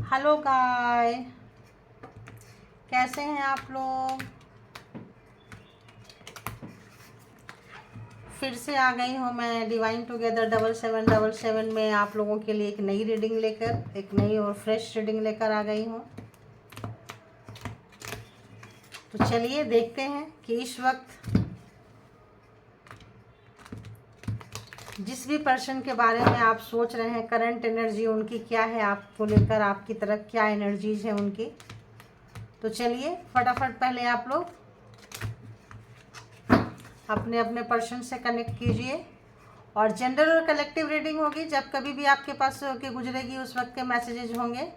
Hello गाय, कैसे हैं आप लोग। फिर से आ गई हूँ मैं डिवाइन टुगेदर 7777 में आप लोगों के लिए एक नई रीडिंग लेकर, एक नई और फ्रेश रीडिंग लेकर आ गई हूँ। तो चलिए देखते हैं कि इस वक्त जिस भी पर्सन के बारे में आप सोच रहे हैं, करंट एनर्जी उनकी क्या है, आपको लेकर आपकी तरफ क्या एनर्जीज है उनकी। तो चलिए फटाफट पहले आप लोग अपने अपने पर्सन से कनेक्ट कीजिए और जनरल और कलेक्टिव रीडिंग होगी। जब कभी भी आपके पास होके गुजरेगी उस वक्त के मैसेजेस होंगे।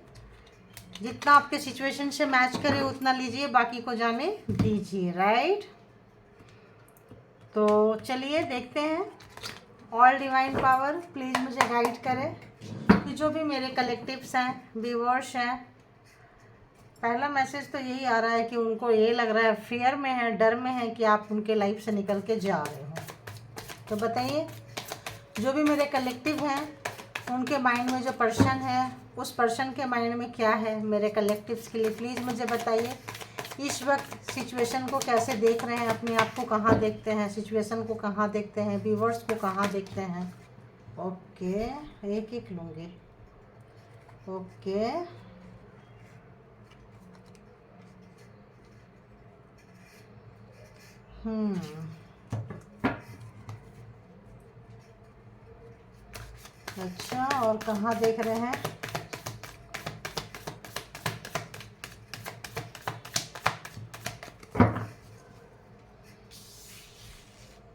जितना आपके सिचुएशन से मैच करे उतना लीजिए, बाकी को जाने दीजिए। राइट, तो चलिए देखते हैं। ऑल डिवाइन पावर प्लीज़ मुझे गाइड करें कि जो भी मेरे कलेक्टिव्स हैं, व्यूअर्स हैं। पहला मैसेज तो यही आ रहा है कि उनको ये लग रहा है, फियर में है, डर में है कि आप उनके लाइफ से निकल के जा रहे हो। तो बताइए जो भी मेरे कलेक्टिव हैं उनके माइंड में जो पर्सन है, उस पर्सन के माइंड में क्या है मेरे कलेक्टिव्स के लिए, प्लीज़ मुझे बताइए। इस वक्त सिचुएशन को कैसे देख रहे हैं, अपने आप को कहाँ देखते हैं, सिचुएशन को कहाँ देखते हैं, व्यूअर्स को कहाँ देखते हैं। ओके, एक एक लूँगी। ओके, अच्छा, और कहाँ देख रहे हैं।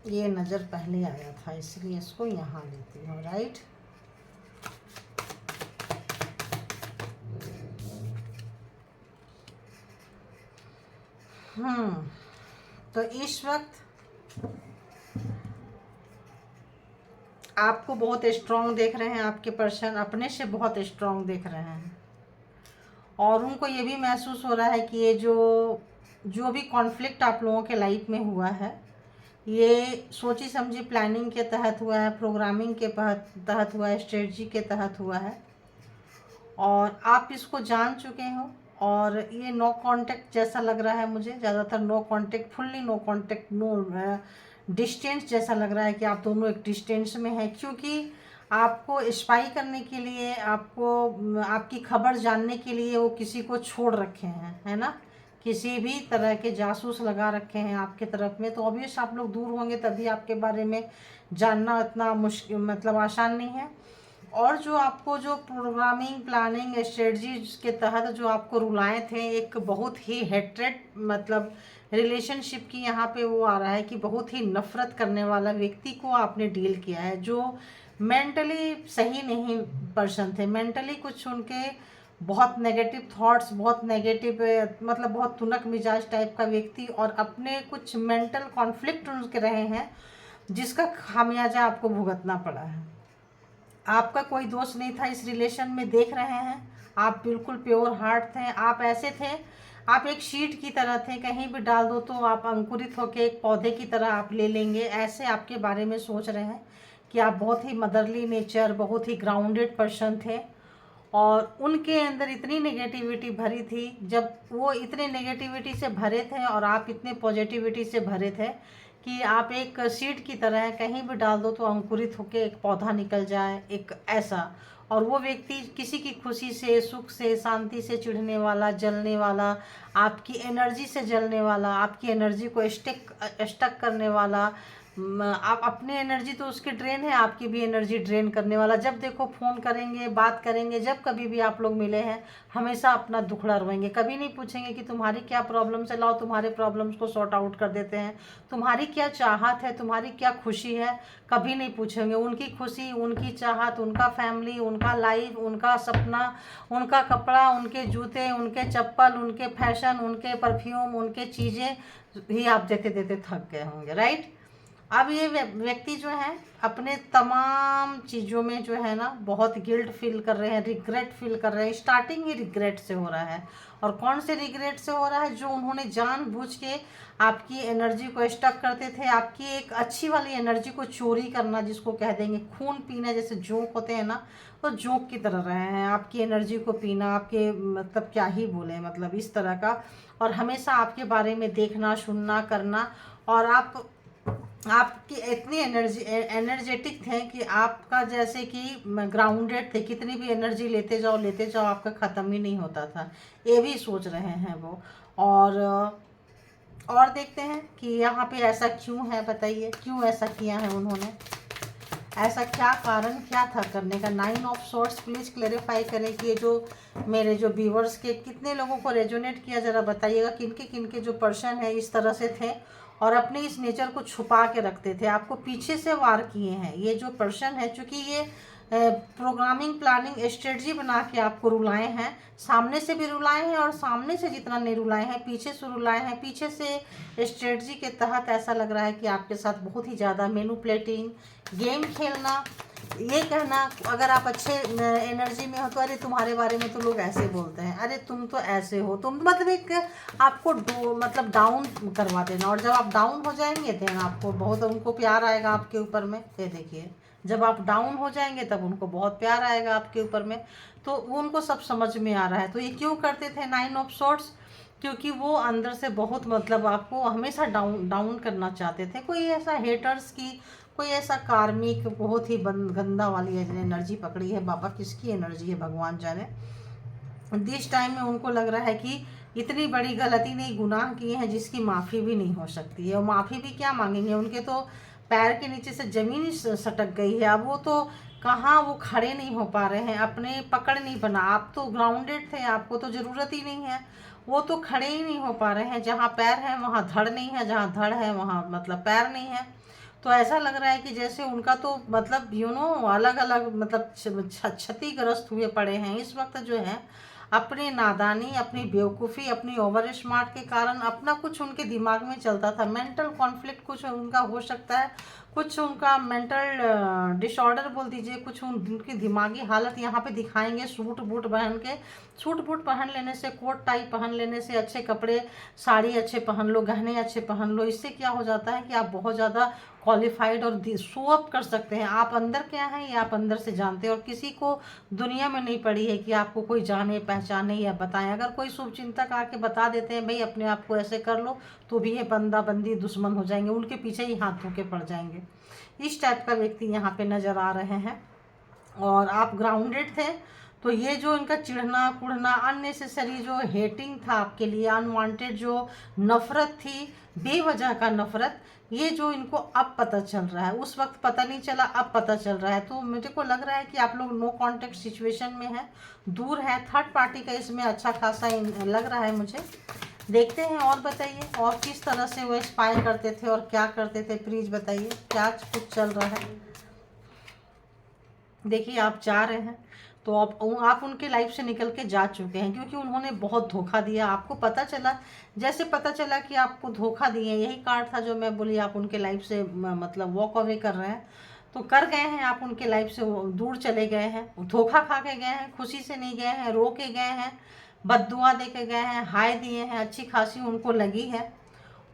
ये नज़र पहले आया था इसलिए इसको यहाँ लेती हूँ। राइट, तो इस वक्त आपको बहुत स्ट्रांग देख रहे हैं, आपके पर्सन अपने से बहुत स्ट्रांग देख रहे हैं। और उनको ये भी महसूस हो रहा है कि ये जो भी कॉन्फ्लिक्ट आप लोगों के लाइफ में हुआ है, ये सोची समझी प्लानिंग के तहत हुआ है, प्रोग्रामिंग के तहत हुआ है, स्ट्रेटजी के तहत हुआ है। और आप इसको जान चुके हो। और ये नो कांटेक्ट जैसा लग रहा है मुझे, ज़्यादातर no contact, fully no contact, no distance जैसा लग रहा है कि आप दोनों एक डिस्टेंस में हैं। क्योंकि आपको स्पाई करने के लिए, आपको आपकी खबर जानने के लिए वो किसी को छोड़ रखे हैं, है ना। किसी भी तरह के जासूस लगा रखे हैं आपके तरफ में। तो ऑब्वियस आप लोग दूर होंगे तभी आपके बारे में जानना इतना मुश्किल, मतलब आसान नहीं है। और जो आपको जो प्रोग्रामिंग, प्लानिंग, स्ट्रेटजीज के तहत जो आपको रुलाए थे, एक बहुत ही हेट्रेड, मतलब रिलेशनशिप की यहाँ पे वो आ रहा है कि बहुत ही नफरत करने वाला व्यक्ति को आपने डील किया है, जो मेंटली सही नहीं पर्सन थे। मेंटली कुछ उनके बहुत नेगेटिव थॉट्स, बहुत नेगेटिव, मतलब बहुत तुनक मिजाज टाइप का व्यक्ति, और अपने कुछ मेंटल कॉन्फ्लिक्ट उनके रहे हैं जिसका खामियाजा आपको भुगतना पड़ा है। आपका कोई दोष नहीं था इस रिलेशन में, देख रहे हैं आप बिल्कुल प्योर हार्ट थे। आप ऐसे थे, आप एक शीट की तरह थे, कहीं भी डाल दो तो आप अंकुरित होकर एक पौधे की तरह आप ले लेंगे। ऐसे आपके बारे में सोच रहे हैं कि आप बहुत ही मदरली नेचर, बहुत ही ग्राउंडेड पर्सन थे। और उनके अंदर इतनी नेगेटिविटी भरी थी, जब वो इतने नेगेटिविटी से भरे थे और आप इतने पॉजिटिविटी से भरे थे कि आप एक सीड की तरह है, कहीं भी डाल दो तो अंकुरित होकर एक पौधा निकल जाए, एक ऐसा। और वो व्यक्ति किसी की खुशी से, सुख से, शांति से चिढ़ने वाला, जलने वाला, आपकी एनर्जी से जलने वाला, आपकी एनर्जी को स्टक करने वाला। आप अपनी एनर्जी तो उसकी ड्रेन है, आपकी भी एनर्जी ड्रेन करने वाला। जब देखो फ़ोन करेंगे, बात करेंगे, जब कभी भी आप लोग मिले हैं हमेशा अपना दुखड़ा रोएंगे। कभी नहीं पूछेंगे कि तुम्हारी क्या प्रॉब्लम्स है, लाओ तुम्हारे प्रॉब्लम्स को सॉर्ट आउट कर देते हैं। तुम्हारी क्या चाहत है, तुम्हारी क्या खुशी है, कभी नहीं पूछेंगे। उनकी खुशी, उनकी चाहत, उनका फैमिली, उनका लाइफ, उनका सपना, उनका कपड़ा, उनके जूते, उनके चप्पल, उनके फैशन, उनके परफ्यूम, उनके चीज़ें ही आप देते देते थक गए होंगे। राइट, अब ये व्यक्ति जो है अपने तमाम चीज़ों में जो है ना बहुत गिल्ट फील कर रहे हैं, रिग्रेट फील कर रहे हैं। स्टार्टिंग ही रिग्रेट से हो रहा है। और कौन से रिग्रेट से हो रहा है? जो उन्होंने जानबूझ के आपकी एनर्जी को स्टक करते थे, आपकी एक अच्छी वाली एनर्जी को चोरी करना, जिसको कह देंगे खून पीना, जैसे जोंक होते हैं ना, तो जोंक की तरह रहे हैं आपकी एनर्जी को पीना। आपके मतलब क्या ही बोले, मतलब इस तरह का। और हमेशा आपके बारे में देखना, सुनना, करना। और आपकी इतनी एनर्जेटिक थे कि आपका जैसे कि ग्राउंडेड थे, कितनी भी एनर्जी लेते जाओ आपका ख़त्म ही नहीं होता था। ये भी सोच रहे हैं वो। और देखते हैं कि यहाँ पे ऐसा क्यों है, बताइए क्यों ऐसा किया है उन्होंने, ऐसा क्या कारण क्या था करने का। 9 ऑफ सोर्स प्लीज़ क्लेरिफाई करें कि ये जो मेरे जो व्यूवर्स के कितने लोगों को रेजोनेट किया, ज़रा बताइएगा किनके जो पर्सन है इस तरह से थे और अपने इस नेचर को छुपा के रखते थे, आपको पीछे से वार किए हैं। ये जो पर्सन है, चूँकि ये प्रोग्रामिंग प्लानिंग स्ट्रेटजी बना के आपको रुलाए हैं, सामने से भी रुलाए हैं और सामने से जितना नहीं रुलाए हैं, पीछे से रुलाए हैं। पीछे से स्ट्रेटजी के तहत ऐसा लग रहा है कि आपके साथ बहुत ही ज़्यादा मैनिपुलेटिंग, गेम खेलना, ये कहना अगर आप अच्छे एनर्जी में हो तो अरे तुम्हारे बारे में तो लोग ऐसे बोलते हैं, अरे तुम तो ऐसे हो, तुम मतलब एक आपको मतलब डाउन करवा देना। और जब आप डाउन हो जाएंगे देन आपको बहुत उनको प्यार आएगा आपके ऊपर में। ये देखिए, जब आप डाउन हो जाएंगे तब उनको बहुत प्यार आएगा आपके ऊपर में। तो वो उनको सब समझ में आ रहा है। तो ये क्यों करते थे 9 ऑफ सोर्ट्स? क्योंकि वो अंदर से बहुत मतलब आपको हमेशा डाउन करना चाहते थे। कोई ऐसा हेटर्स की, कोई ऐसा कार्मिक बहुत ही गंदा वाली एनर्जी पकड़ी है। बाबा किसकी एनर्जी है भगवान जाने। दिस टाइम में उनको लग रहा है कि इतनी बड़ी गलती नहीं, गुनाह किए हैं जिसकी माफ़ी भी नहीं हो सकती है। और माफ़ी भी क्या मांगेंगे, उनके तो पैर के नीचे से ज़मीन ही सटक गई है। अब वो तो कहाँ वो खड़े नहीं हो पा रहे हैं, अपने पकड़ नहीं बना। आप तो ग्राउंडेड थे, आपको तो ज़रूरत ही नहीं है। वो तो खड़े ही नहीं हो पा रहे हैं। जहाँ पैर है वहाँ धड़ नहीं है, जहाँ धड़ है वहाँ मतलब पैर नहीं है। तो ऐसा लग रहा है कि जैसे उनका तो मतलब अलग अलग मतलब क्षतिग्रस्त हुए पड़े हैं इस वक्त जो है। अपनी नादानी, अपनी बेवकूफ़ी, अपनी ओवर स्मार्ट के कारण अपना कुछ उनके दिमाग में चलता था। मेंटल कॉन्फ्लिक्ट कुछ उनका हो सकता है, कुछ उनका मेंटल डिसऑर्डर बोल दीजिए, कुछ उनकी दिमागी हालत यहाँ पे दिखाएंगे। सूट बूट पहन के, सूट बूट पहन लेने से, कोट टाई पहन लेने से, अच्छे कपड़े साड़ी अच्छे पहन लो, गहने अच्छे पहन लो, इससे क्या हो जाता है कि आप बहुत ज़्यादा क्वालिफाइड और शो अप कर सकते हैं। आप अंदर क्या हैं ये आप अंदर से जानते हैं। और किसी को दुनिया में नहीं पड़ी है कि आपको कोई जाने पहचाने या बताएं। अगर कोई शुभ चिंतक आके बता देते हैं भाई अपने आप को ऐसे कर लो, तो भी ये बंदा बंदी दुश्मन हो जाएंगे, उनके पीछे ही हाथ धो के पड़ जाएंगे। इस टाइप का व्यक्ति यहाँ पे नज़र आ रहे हैं। और आप ग्राउंडेड थे, तो ये जो इनका चिढ़ना कुढ़ना, अननेसेसरी जो हेटिंग था आपके लिए, अनवांटेड जो नफ़रत थी, बेवजह का नफ़रत, ये जो इनको अब पता चल रहा है, उस वक्त पता नहीं चला, अब पता चल रहा है। तो मुझे को लग रहा है कि आप लोग नो कांटेक्ट सिचुएशन में है, दूर है, थर्ड पार्टी का इसमें अच्छा खासा लग रहा है मुझे। देखते हैं और बताइए और किस तरह से वो स्पाई करते थे और क्या करते थे, प्लीज़ बताइए क्या कुछ चल रहा है। देखिए आप जा रहे हैं तो आप उनके लाइफ से निकल के जा चुके हैं, क्योंकि उन्होंने बहुत धोखा दिया। आपको पता चला, जैसे पता चला कि आपको धोखा दिए, यही कार्ड था जो मैं बोली आप उनके लाइफ से मतलब वॉक अवे कर रहे हैं। तो कर गए हैं आप उनके लाइफ से, दूर चले गए हैं, धोखा खा के गए हैं, खुशी से नहीं गए हैं, रो के गए हैं, बद्दुआ दे के गए हैं, हाय दिए हैं, अच्छी खासी उनको लगी है।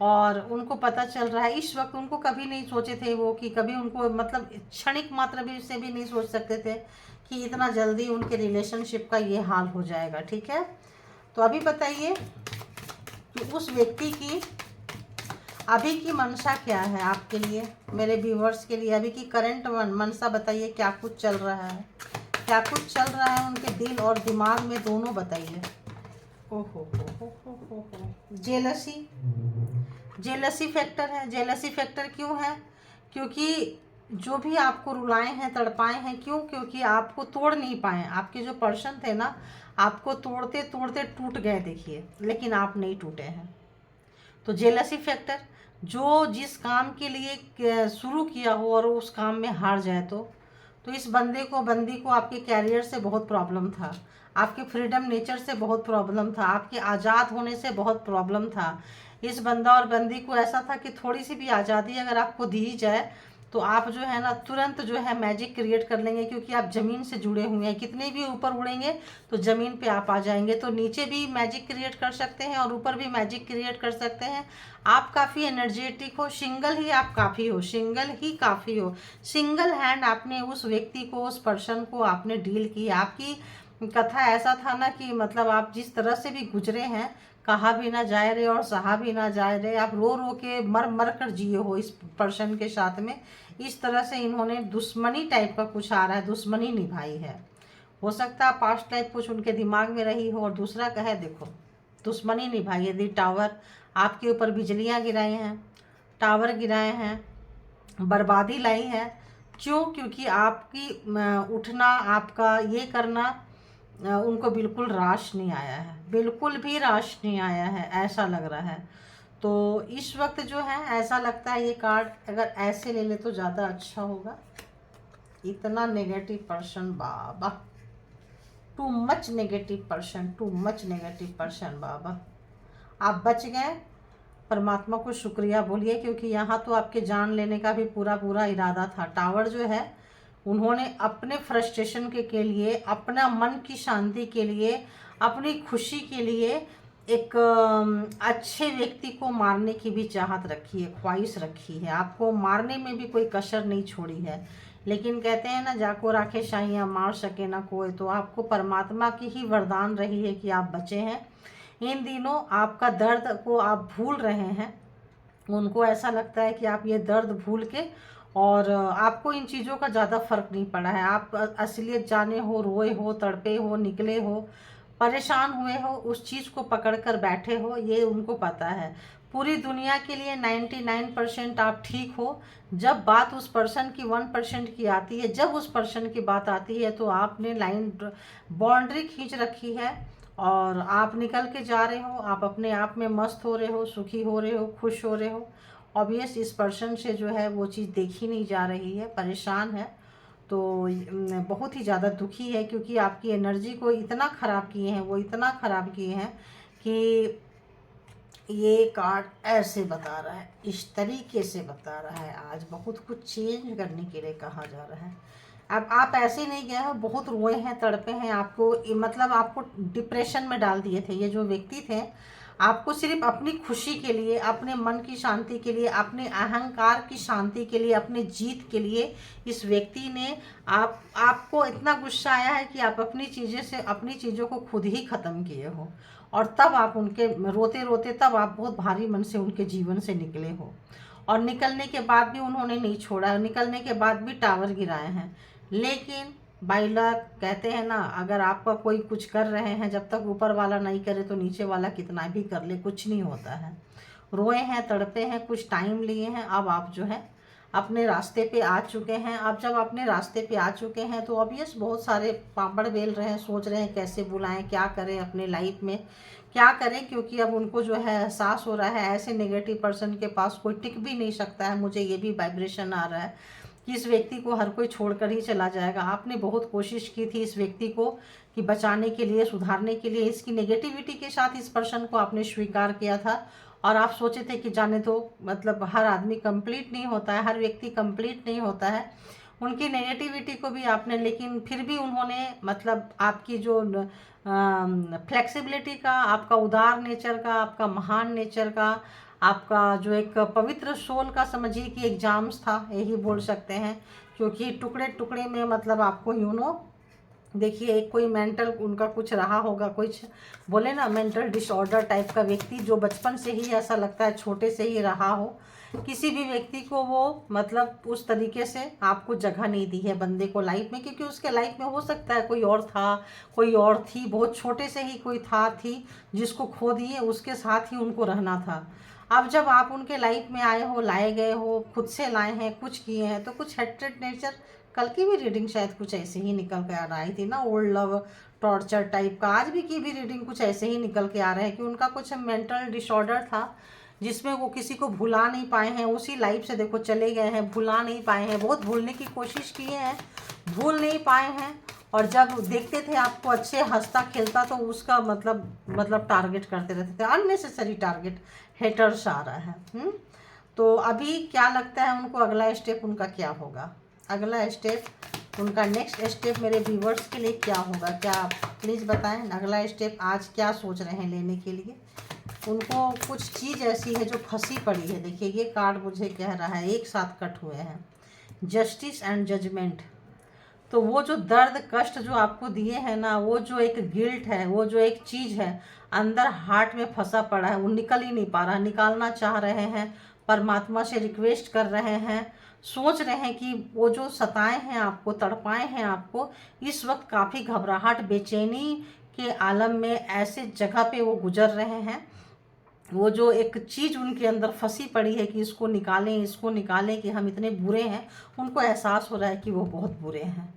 और उनको पता चल रहा है इस वक्त, उनको कभी नहीं सोचे थे वो कि कभी उनको मतलब क्षणिक मात्र भी से भी नहीं सोच सकते थे कि इतना जल्दी उनके रिलेशनशिप का ये हाल हो जाएगा। ठीक है, तो अभी बताइए कि उस व्यक्ति की अभी की मंशा क्या है आपके लिए, मेरे व्यूवर्स के लिए अभी की करंट मंशा बताइए। क्या कुछ चल रहा है, क्या कुछ चल रहा है उनके दिल और दिमाग में, दोनों बताइए। ओहो हो, जेलसी, जेलसी फैक्टर है। जेलसी फैक्टर क्यों है? क्योंकि जो भी आपको रुलाए हैं, तड़पाए हैं, क्यों? क्योंकि आपको तोड़ नहीं पाए। आपके जो पर्सन थे ना, आपको तोड़ते तोड़ते टूट गए देखिए, लेकिन आप नहीं टूटे हैं। तो जेलसी फैक्टर, जो जिस काम के लिए शुरू किया हो और उस काम में हार जाए, तो इस बंदी को आपके कैरियर से बहुत प्रॉब्लम था, आपके फ्रीडम नेचर से बहुत प्रॉब्लम था, आपके आज़ाद होने से बहुत प्रॉब्लम था। इस बंदा और बंदी को ऐसा था कि थोड़ी सी भी आज़ादी अगर आपको दी जाए तो आप जो है ना तुरंत जो है मैजिक क्रिएट कर लेंगे, क्योंकि आप ज़मीन से जुड़े हुए हैं। कितने भी ऊपर उड़ेंगे तो ज़मीन पे आप आ जाएंगे। तो नीचे भी मैजिक क्रिएट कर सकते हैं और ऊपर भी मैजिक क्रिएट कर सकते हैं। आप काफ़ी एनर्जेटिक हो, सिंगल ही आप काफ़ी हो, सिंगल ही काफ़ी हो। सिंगल हैंड आपने उस व्यक्ति को, उस पर्सन को आपने डील की। आपकी कथा ऐसा था ना कि मतलब आप जिस तरह से भी गुजरे हैं, कहा भी ना जाए रहे और सहा भी ना जाए रहे, आप रो रो के मर मर कर जिए हो इस पर्सन के साथ में। इस तरह से इन्होंने दुश्मनी टाइप का कुछ आ रहा है, दुश्मनी निभाई है। हो सकता है पास्ट लाइफ कुछ उनके दिमाग में रही हो। और दूसरा का है, देखो दुश्मनी निभाई है। दी टावर, आपके ऊपर बिजलियां गिराई हैं, टावर गिराए हैं, बर्बादी लाई है। क्यों? क्योंकि आपकी उठना, आपका ये करना उनको बिल्कुल राश नहीं आया है, बिल्कुल भी राश नहीं आया है, ऐसा लग रहा है। तो इस वक्त जो है ऐसा लगता है ये कार्ड अगर ऐसे ले ले तो ज़्यादा अच्छा होगा। इतना नेगेटिव पर्सन, बाबा too much negative person, too much negative person बाबा। आप बच गए, परमात्मा को शुक्रिया बोलिए, क्योंकि यहाँ तो आपके जान लेने का भी पूरा पूरा इरादा था। टावर जो है उन्होंने अपने फ्रस्ट्रेशन के लिए, अपना मन की शांति के लिए, अपनी खुशी के लिए एक अच्छे व्यक्ति को मारने की भी चाहत रखी है, ख्वाहिश रखी है। आपको मारने में भी कोई कसर नहीं छोड़ी है। लेकिन कहते हैं ना, जाको राखे शाहियाँ मार सके ना कोई। तो आपको परमात्मा की ही वरदान रही है कि आप बचे हैं। इन दिनों आपका दर्द को आप भूल रहे हैं। उनको ऐसा लगता है कि आप ये दर्द भूल के, और आपको इन चीज़ों का ज़्यादा फर्क नहीं पड़ा है। आप असलियत जाने हो, रोए हो, तड़पे हो, निकले हो, परेशान हुए हो, उस चीज़ को पकड़ कर बैठे हो, ये उनको पता है। पूरी दुनिया के लिए 99% आप ठीक हो। जब बात उस पर्सन की 1% की आती है, जब उस पर्सन की बात आती है तो आपने लाइन, बाउंड्री खींच रखी है और आप निकल के जा रहे हो। आप अपने आप में मस्त हो रहे हो, सुखी हो रहे हो, खुश हो रहे हो। ऑब्वियस इस पर्सन से जो है वो चीज़ देखी नहीं जा रही है, परेशान है। तो बहुत ही ज़्यादा दुखी है, क्योंकि आपकी एनर्जी को इतना ख़राब किए हैं, वो इतना ख़राब किए हैं कि ये कार्ड ऐसे बता रहा है, इस तरीके से बता रहा है। आज बहुत कुछ चेंज करने के लिए कहा जा रहा है। अब आप ऐसे नहीं गए हो, बहुत रोए हैं, तड़पे हैं। आपको मतलब आपको डिप्रेशन में डाल दिए थे ये जो व्यक्ति थे। आपको सिर्फ अपनी खुशी के लिए, अपने मन की शांति के लिए, अपने अहंकार की शांति के लिए, अपने जीत के लिए इस व्यक्ति ने आपको इतना गुस्सा आया है कि आप अपनी चीज़ों को खुद ही ख़त्म किए हो। और तब आप उनके रोते रोते, तब आप बहुत भारी मन से उनके जीवन से निकले हो। और निकलने के बाद भी उन्होंने नहीं छोड़ा, निकलने के बाद भी टावर गिराए हैं। लेकिन बाई लक, कहते हैं ना, अगर आपका कोई कुछ कर रहे हैं, जब तक ऊपर वाला नहीं करे तो नीचे वाला कितना भी कर ले, कुछ नहीं होता है। रोए हैं, तड़पे हैं, कुछ टाइम लिए हैं, अब आप जो है अपने रास्ते पे आ चुके हैं। अब जब अपने रास्ते पे आ चुके हैं तो ऑब्वियस बहुत सारे पापड़ बेल रहे हैं, सोच रहे हैं कैसे बुलाएं, क्या करें अपने लाइफ में, क्या करें। क्योंकि अब उनको जो है एहसास हो रहा है ऐसे नेगेटिव पर्सन के पास कोई टिक भी नहीं सकता है। मुझे ये भी वाइब्रेशन आ रहा है कि इस व्यक्ति को हर कोई छोड़कर ही चला जाएगा। आपने बहुत कोशिश की थी इस व्यक्ति को कि बचाने के लिए, सुधारने के लिए। इसकी नेगेटिविटी के साथ इस पर्सन को आपने स्वीकार किया था और आप सोचे थे कि जाने दो, मतलब हर आदमी कंप्लीट नहीं होता है, हर व्यक्ति कंप्लीट नहीं होता है। उनकी नेगेटिविटी को भी आपने, लेकिन फिर भी उन्होंने मतलब आपकी जो फ्लेक्सिबिलिटी का, आपका उदार नेचर का, आपका महान नेचर का, आपका जो एक पवित्र सोल का, समझिए कि एग्जाम्स था, यही बोल सकते हैं। क्योंकि टुकड़े टुकड़े में मतलब आपको देखिए, एक कोई मेंटल उनका कुछ रहा होगा, कुछ बोले ना मेंटल डिसऑर्डर टाइप का व्यक्ति, जो बचपन से ही ऐसा लगता है छोटे से ही रहा हो। किसी भी व्यक्ति को वो मतलब उस तरीके से आपको जगह नहीं दी है बंदे को लाइफ में, क्योंकि उसके लाइफ में हो सकता है कोई और था, कोई और थी, बहुत छोटे से ही कोई थी जिसको खो दिए, उसके साथ ही उनको रहना था। अब जब आप उनके लाइफ में आए हो, लाए गए हो, खुद से लाए हैं, कुछ किए हैं, तो कुछ हेट्रेड नेचर, कल की भी रीडिंग शायद कुछ ऐसे ही निकल के आ रही थी ना, ओल्ड लव टॉर्चर टाइप का। आज भी की भी रीडिंग कुछ ऐसे ही निकल के आ रहा है कि उनका कुछ मेंटल डिसऑर्डर था, जिसमें वो किसी को भुला नहीं पाए हैं, उसी लाइफ से देखो चले गए हैं, भुला नहीं पाए हैं, बहुत भूलने की कोशिश किए हैं, भूल नहीं पाए हैं। और जब देखते थे आपको अच्छे हंसता खेलता तो उसका मतलब टारगेट करते रहते थे, अननेसेसरी टारगेट, हेटर्स आ रहा है। तो अभी क्या लगता है उनको अगला स्टेप उनका क्या होगा? अगला स्टेप उनका, नेक्स्ट स्टेप मेरे व्यूवर्स के लिए क्या होगा? क्या आप प्लीज़ बताएं, अगला स्टेप आज क्या सोच रहे हैं लेने के लिए? उनको कुछ चीज़ ऐसी है जो फंसी पड़ी है। देखिए ये कार्ड मुझे कह रहा है, एक साथ कट हुए हैं, जस्टिस एंड जजमेंट। तो वो जो दर्द कष्ट जो आपको दिए हैं ना, वो जो एक गिल्ट है, वो जो एक चीज़ है अंदर हार्ट में फंसा पड़ा है, वो निकल ही नहीं पा रहा, निकालना चाह रहे हैं, परमात्मा से रिक्वेस्ट कर रहे हैं, सोच रहे हैं कि वो जो सताए हैं आपको, तड़पाए हैं आपको, इस वक्त काफ़ी घबराहट, बेचैनी के आलम में ऐसे जगह पे वो गुजर रहे हैं। वो जो एक चीज़ उनके अंदर फंसी पड़ी है कि इसको निकालें, इसको निकालें, कि हम इतने बुरे हैं, उनको एहसास हो रहा है कि वो बहुत बुरे हैं।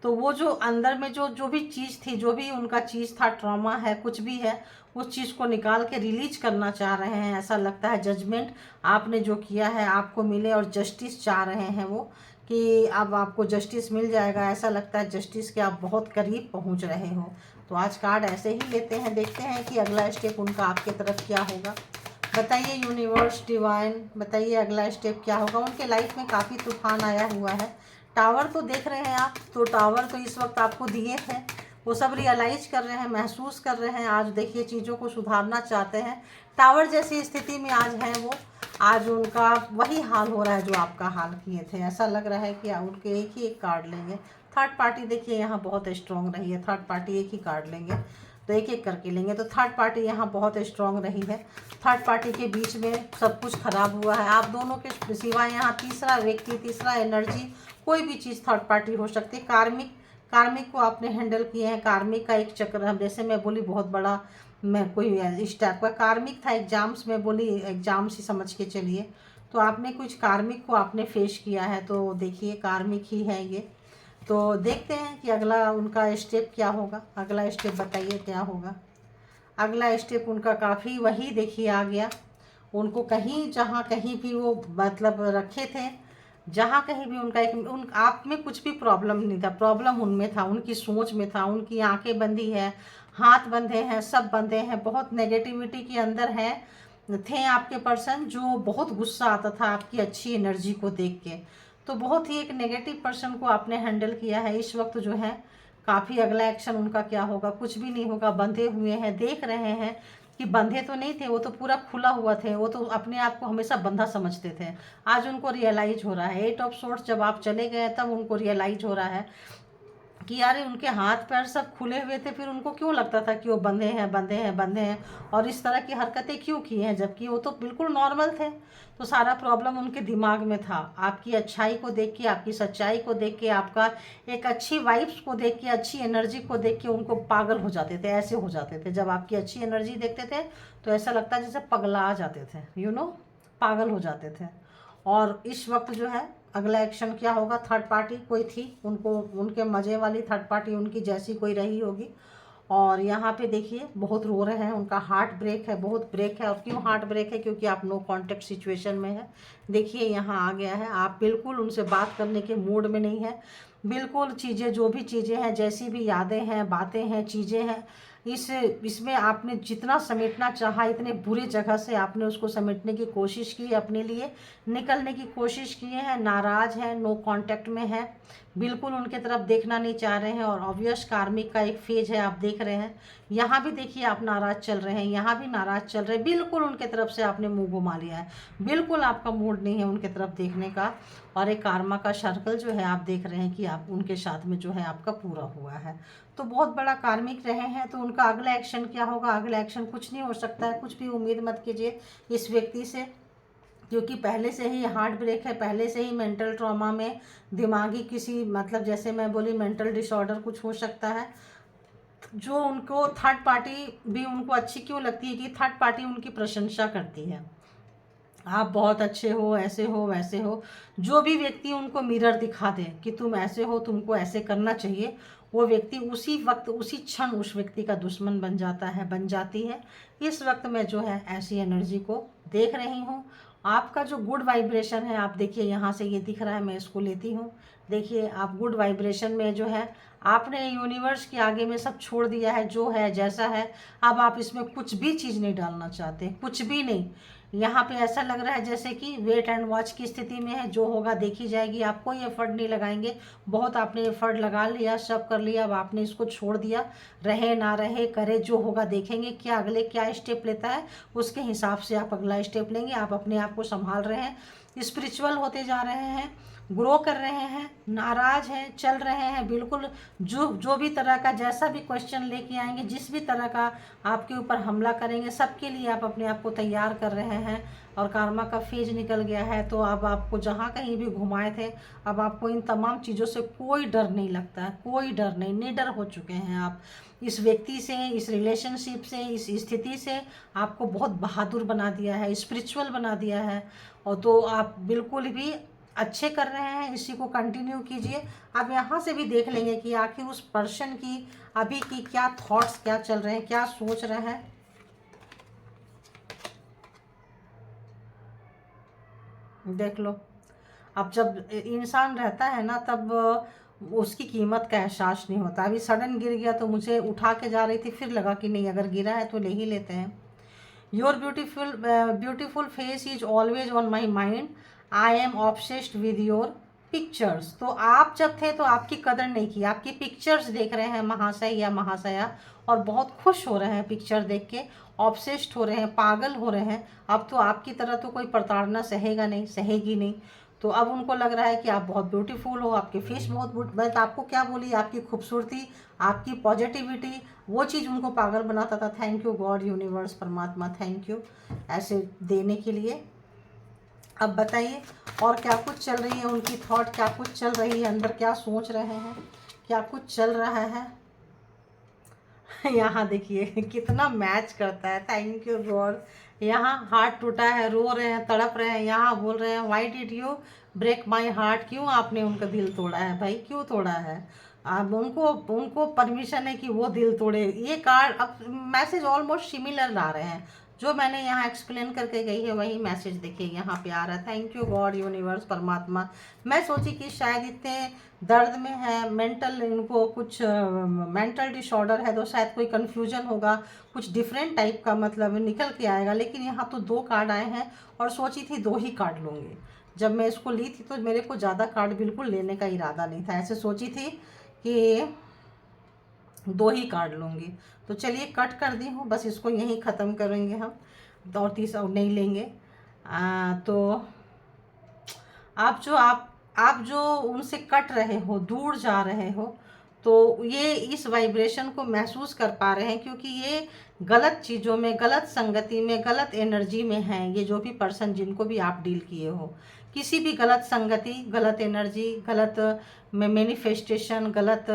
तो वो जो अंदर में जो जो भी चीज़ थी, जो भी उनका चीज़ था, ट्रॉमा है, कुछ भी है, उस चीज़ को निकाल के रिलीज करना चाह रहे हैं। ऐसा लगता है जजमेंट आपने जो किया है आपको मिले, और जस्टिस चाह रहे हैं वो, कि अब आपको जस्टिस मिल जाएगा। ऐसा लगता है जस्टिस के आप बहुत करीब पहुंच रहे हो। तो आज कार्ड ऐसे ही लेते हैं, देखते हैं कि अगला स्टेप उनका आपके तरफ क्या होगा। बताइए यूनिवर्स डिवाइन, बताइए अगला स्टेप क्या होगा। उनके लाइफ में काफ़ी तूफान आया हुआ है। टावर तो देख रहे हैं आप, तो टावर तो इस वक्त आपको दिए थे, वो सब रियलाइज कर रहे हैं, महसूस कर रहे हैं। आज देखिए चीज़ों को सुधारना चाहते हैं। टावर जैसी स्थिति में आज हैं वो, आज उनका वही हाल हो रहा है जो आपका हाल किए थे। ऐसा लग रहा है कि उनके एक ही एक कार्ड लेंगे। थर्ड पार्टी देखिए यहाँ बहुत स्ट्रांग रही है, थर्ड पार्टी एक ही कार्ड लेंगे, तो एक एक करके लेंगे। तो थर्ड पार्टी यहाँ बहुत स्ट्रांग रही है। थर्ड पार्टी के बीच में सब कुछ खराब हुआ है। आप दोनों के सिवा यहाँ तीसरा व्यक्ति, तीसरा एनर्जी, कोई भी चीज़ थर्ड पार्टी हो सकती है। कार्मिक को आपने हैंडल किए हैं। कार्मिक का एक चक्र, जैसे मैं बोली बहुत बड़ा, मैं कोई इस टाइप का कार्मिक था, एग्जाम्स में बोली, एग्जाम्स ही समझ के चलिए। तो आपने कुछ कार्मिक को आपने फेस किया है, तो देखिए कार्मिक ही है ये। तो देखते हैं कि अगला उनका स्टेप क्या होगा। अगला स्टेप बताइए क्या होगा। अगला स्टेप उनका काफ़ी वही देखिए आ गया। उनको कहीं, जहाँ कहीं भी वो रखे थे, जहाँ कहीं भी उनका एक, उन आप में कुछ भी प्रॉब्लम नहीं था, प्रॉब्लम उनमें था, उनकी सोच में था। उनकी आंखें बंधी है, हाथ बंधे हैं, सब बंधे हैं, बहुत नेगेटिविटी के अंदर है, थे आपके पर्सन, जो बहुत गुस्सा आता था आपकी अच्छी एनर्जी को देख के। तो बहुत ही एक नेगेटिव पर्सन को आपने हैंडल किया है। इस वक्त जो है काफ़ी अगला एक्शन उनका क्या होगा, कुछ भी नहीं होगा। बंधे हुए हैं, देख रहे हैं कि बंधे तो नहीं थे, वो तो पूरा खुला हुआ थे, वो तो अपने आप को हमेशा बंधा समझते थे। आज उनको रियलाइज हो रहा है, 8 ऑफ सोर्ट्स जब आप चले गए तब उनको रियलाइज हो रहा है कि यार उनके हाथ पैर सब खुले हुए थे, फिर उनको क्यों लगता था कि वो बंधे हैं, बंधे हैं, बंधे हैं, और इस तरह की हरकतें क्यों की हैं, जबकि वो तो बिल्कुल नॉर्मल थे। तो सारा प्रॉब्लम उनके दिमाग में था। आपकी अच्छाई को देख के, आपकी सच्चाई को देख के, आपका एक अच्छी वाइब्स को देख के, अच्छी एनर्जी को देख के उनको पागल हो जाते थे, ऐसे हो जाते थे। जब आपकी अच्छी एनर्जी देखते थे तो ऐसा लगता है जैसे पगला जाते थे, पागल हो जाते थे। और इस वक्त जो है अगला एक्शन क्या होगा, थर्ड पार्टी कोई थी, उनको उनके मज़े वाली थर्ड पार्टी उनकी जैसी कोई रही होगी। और यहाँ पे देखिए बहुत रो रहे हैं, उनका हार्ट ब्रेक है, बहुत ब्रेक है। और क्यों हार्ट ब्रेक है? क्योंकि आप नो कांटेक्ट सिचुएशन में है। देखिए यहाँ आ गया है, आप बिल्कुल उनसे बात करने के मूड में नहीं है। बिल्कुल चीज़ें, जो भी चीज़ें हैं, जैसी भी यादें हैं, बातें हैं, चीज़ें हैं, इसमें आपने जितना समेटना चाहा, इतने बुरे जगह से आपने उसको समेटने की कोशिश की, अपने लिए निकलने की कोशिश किए हैं। नाराज़ हैं, नो कांटेक्ट में है, बिल्कुल उनके तरफ देखना नहीं चाह रहे हैं। और ऑब्वियस कार्मिक का एक फेज है, आप देख रहे हैं। यहाँ भी देखिए आप नाराज़ चल रहे हैं, यहाँ भी नाराज़ चल रहे हैं, बिल्कुल उनके तरफ से आपने मुंह घुमा लिया है, बिल्कुल आपका मूड नहीं है उनके तरफ देखने का। और एक कार्मा का सर्कल जो है आप देख रहे हैं कि आप उनके साथ में जो है आपका पूरा हुआ है। तो बहुत बड़ा कार्मिक रहे हैं। तो उनका अगला एक्शन क्या होगा? अगला एक्शन कुछ नहीं हो सकता है, कुछ भी उम्मीद मत कीजिए इस व्यक्ति से, क्योंकि पहले से ही हार्ट ब्रेक है, पहले से ही मेंटल ट्रॉमा में, दिमागी किसी जैसे मैं बोली मेंटल डिसऑर्डर कुछ हो सकता है। जो उनको थर्ड पार्टी भी उनको अच्छी क्यों लगती है कि थर्ड पार्टी उनकी प्रशंसा करती है, आप बहुत अच्छे हो, ऐसे हो, वैसे हो। जो भी व्यक्ति उनको मिरर दिखा दे कि तुम ऐसे हो, तुमको ऐसे करना चाहिए, वो व्यक्ति उसी वक्त, उसी क्षण उस व्यक्ति का दुश्मन बन जाता है, बन जाती है। इस वक्त मैं जो है ऐसी एनर्जी को देख रही हूँ। आपका जो गुड वाइब्रेशन है, आप देखिए यहाँ से ये दिख रहा है, मैं इसको लेती हूँ। देखिए आप गुड वाइब्रेशन में जो है आपने यूनिवर्स के आगे में सब छोड़ दिया है, जो है जैसा है। अब आप इसमें कुछ भी चीज़ नहीं डालना चाहते, कुछ भी नहीं। यहाँ पे ऐसा लग रहा है जैसे कि वेट एंड वॉच की स्थिति में है, जो होगा देखी जाएगी। आप कोई एफर्ट नहीं लगाएंगे, बहुत आपने एफर्ट लगा लिया, सब कर लिया, अब आपने इसको छोड़ दिया। रहे ना रहे, करे, जो होगा देखेंगे। क्या अगले क्या स्टेप लेता है, उसके हिसाब से आप अगला स्टेप लेंगे। आप अपने आप को संभाल रहे हैं, स्पिरिचुअल होते जा रहे हैं, ग्रो कर रहे हैं, नाराज हैं, चल रहे हैं बिल्कुल। जो भी तरह का जैसा भी क्वेश्चन लेके आएंगे, जिस भी तरह का आपके ऊपर हमला करेंगे, सबके लिए आप अपने आप को तैयार कर रहे हैं। और कार्मा का फेज निकल गया है, तो अब आपको जहाँ कहीं भी घुमाए थे, अब आपको इन तमाम चीज़ों से कोई डर नहीं लगता है, कोई डर नहीं, निडर हो चुके हैं आप। इस व्यक्ति से, इस रिलेशनशिप से, इस स्थिति से आपको बहुत बहादुर बना दिया है, स्पिरिचुअल बना दिया है। और तो आप बिल्कुल भी अच्छे कर रहे हैं, इसी को कंटिन्यू कीजिए। अब यहाँ से भी देख लेंगे कि आखिर उस पर्सन की अभी की क्या थॉट्स, क्या चल रहे हैं, क्या सोच रहे हैं। देख लो, अब जब इंसान रहता है ना, तब उसकी कीमत का एहसास नहीं होता। अभी सडन गिर गया तो मुझे उठा के जा रही थी, फिर लगा कि नहीं, अगर गिरा है तो ले ही लेते हैं। Your beautiful face is always on my mind, I am obsessed with your pictures. तो आप जब थे तो आपकी कदर नहीं की, आपकी पिक्चर्स देख रहे हैं महाशय या महाशया, और बहुत खुश हो रहे हैं पिक्चर देख के, ऑब्सेस्ड हो रहे हैं, पागल हो रहे हैं। अब तो आपकी तरह तो कोई प्रताड़ना सहेगा नहीं, सहेगी नहीं। तो अब उनको लग रहा है कि आप बहुत ब्यूटीफुल हो, आपके फेस बहुत, मैं तो आपको क्या बोली, आपकी खूबसूरती, आपकी पॉजिटिविटी, वो चीज़ उनको पागल बनाता था। थैंक यू गॉड, यूनिवर्स, परमात्मा, थैंक यू ऐसे देने के लिए। अब बताइए और क्या कुछ चल रही है उनकी थॉट, क्या कुछ चल रही है अंदर, क्या सोच रहे हैं, क्या कुछ चल रहा है। यहाँ देखिए कितना मैच करता है, थैंक यू गॉड। यहाँ हार्ट टूटा है, रो रहे हैं, तड़प रहे हैं, यहाँ बोल रहे हैं why did you break my heart, क्यों आपने उनका दिल तोड़ा है भाई, क्यों तोड़ा है। अब उनको उनको परमिशन है कि वो दिल तोड़े। ये कार्ड अब मैसेज ऑलमोस्ट सिमिलर ला रहे हैं, जो मैंने यहाँ एक्सप्लेन करके गई है वही मैसेज देखिए यहाँ पे आ रहा है। थैंक यू गॉड, यूनिवर्स, परमात्मा। मैं सोची कि शायद इतने दर्द में है, मेंटल, इनको कुछ मेंटल डिसऑर्डर है, तो शायद कोई कन्फ्यूजन होगा, कुछ डिफरेंट टाइप का मतलब निकल के आएगा। लेकिन यहाँ तो 2 कार्ड आए हैं, और सोची थी 2 ही कार्ड लूँगी। जब मैं इसको ली थी तो मेरे को ज़्यादा कार्ड बिल्कुल लेने का इरादा नहीं था, ऐसे सोची थी कि 2 ही कार्ड लूँगी। तो चलिए कट कर दी हूँ, बस इसको यहीं ख़त्म करेंगे हम, और तीसरा नहीं लेंगे। तो आप जो उनसे कट रहे हो, दूर जा रहे हो, तो ये इस वाइब्रेशन को महसूस कर पा रहे हैं, क्योंकि ये गलत चीज़ों में, गलत संगति में, गलत एनर्जी में हैं। ये जो भी पर्सन जिनको भी आप डील किए हो, किसी भी गलत संगति, गलत एनर्जी, गलत मैनिफेस्टेशन, गलत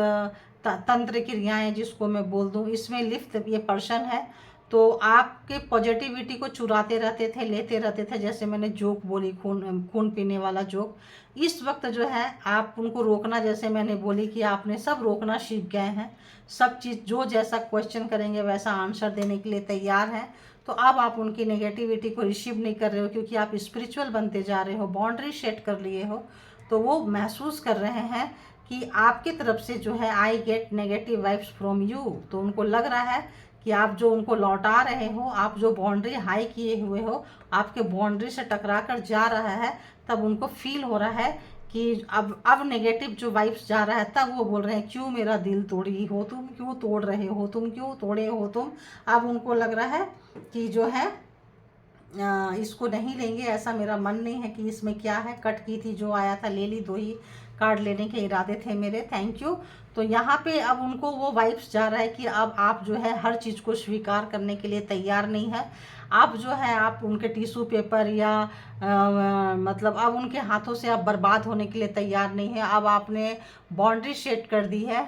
तंत्र क्रियाएं जिसको मैं बोल दूं, इसमें लिप्त ये पर्सन है। तो आपके पॉजिटिविटी को चुराते रहते थे, लेते रहते थे, जैसे मैंने जोक बोली, खून पीने वाला जोक। इस वक्त जो है आप उनको रोकना, जैसे मैंने बोली कि आपने सब रोकना सीख गए हैं, सब चीज़ जो जैसा क्वेश्चन करेंगे वैसा आंसर देने के लिए तैयार हैं। तो अब आप उनकी नेगेटिविटी को रिसीव नहीं कर रहे हो, क्योंकि आप स्पिरिचुअल बनते जा रहे हो, बाउंड्री सेट कर लिए हो। तो वो महसूस कर रहे हैं कि आपकी तरफ से जो है I get negative vibes from you. तो उनको लग रहा है कि आप जो उनको लौटा रहे हो, आप जो बाउंड्री हाई किए हुए हो, आपके बाउंड्री से टकरा कर जा रहा है, तब उनको फील हो रहा है कि अब नेगेटिव जो वाइब्स जा रहा है, तब वो बोल रहे हैं क्यों मेरा दिल तोड़ी हो तुम, क्यों तोड़ रहे हो तुम, क्यों तोड़े हो तुम। अब उनको लग रहा है कि जो है इसको नहीं लेंगे, ऐसा मेरा मन नहीं है कि इसमें क्या है। कट की थी, जो आया था ले ली, 2 ही कार्ड लेने के इरादे थे मेरे, थैंक यू। तो यहाँ पे अब उनको वो वाइब्स जा रहा है कि अब आप जो है हर चीज़ को स्वीकार करने के लिए तैयार नहीं है। आप जो है आप उनके टिश्यू पेपर या मतलब अब उनके हाथों से आप बर्बाद होने के लिए तैयार नहीं है। अब आपने बाउंड्री सेट कर दी है,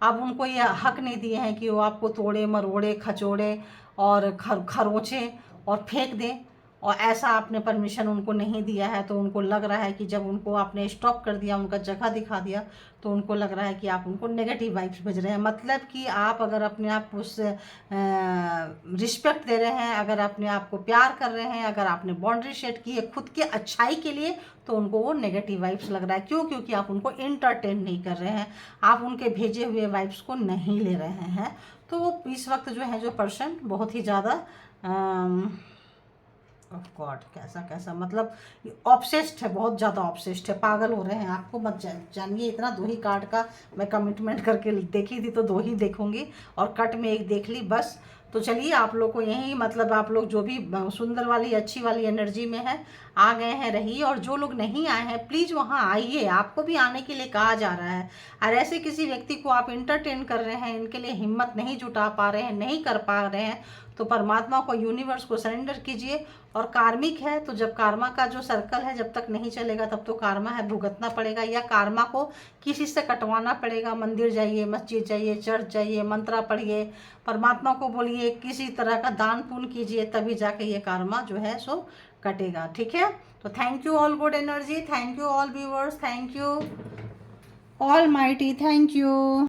अब उनको ये हक नहीं दिए हैं कि वो आपको तोड़े, मरोड़े, खचोड़े और खरोचे और फेंक दें। और ऐसा आपने परमिशन उनको नहीं दिया है, तो उनको लग रहा है कि जब उनको आपने स्टॉप कर दिया, उनका जगह दिखा दिया, तो उनको लग रहा है कि आप उनको नेगेटिव वाइब्स भेज रहे हैं। मतलब कि आप अगर अपने आप को उससे रिस्पेक्ट दे रहे हैं, अगर अपने आप को प्यार कर रहे हैं, अगर आपने बाउंड्री सेट की है खुद के अच्छाई के लिए, तो उनको वो नेगेटिव वाइब्स लग रहा है। क्यों? क्योंकि आप उनको इंटरटेन नहीं कर रहे हैं, आप उनके भेजे हुए वाइब्स को नहीं ले रहे हैं। तो वो इस वक्त जो है, जो पर्सन बहुत ही ज़्यादा ऑफ गॉड, कैसा कैसा मतलब ऑब्सेस्ड है, बहुत ज़्यादा ऑब्सेस्ड है, पागल हो रहे हैं। आपको मत जानिए इतना। 2 ही कार्ड का मैं कमिटमेंट करके देखी थी, तो 2 ही देखूंगी और कट में एक देख ली बस। तो चलिए, आप लोग को यही मतलब, आप लोग जो भी सुंदर वाली अच्छी वाली एनर्जी में है, आ गए हैं रहिए, और जो लोग नहीं आए हैं प्लीज़ वहाँ आइए, आपको भी आने के लिए कहा जा रहा है। और ऐसे किसी व्यक्ति को आप इंटरटेन कर रहे हैं, इनके लिए हिम्मत नहीं जुटा पा रहे हैं, नहीं कर पा रहे हैं, तो परमात्मा को, यूनिवर्स को सरेंडर कीजिए। और कार्मिक है, तो जब कार्मा का जो सर्कल है जब तक नहीं चलेगा, तब तो कार्मा है, भुगतना पड़ेगा, या कार्मा को किसी से कटवाना पड़ेगा। मंदिर जाइए, मस्जिद जाइए, चर्च जाइए, मंत्रा पढ़िए, परमात्मा को बोलिए, किसी तरह का दान पुण्य कीजिए, तभी जाके ये कार्मा जो है सो कटेगा। ठीक है? तो thank you all good energy, thank you all viewers, thank you all mighty, thank you.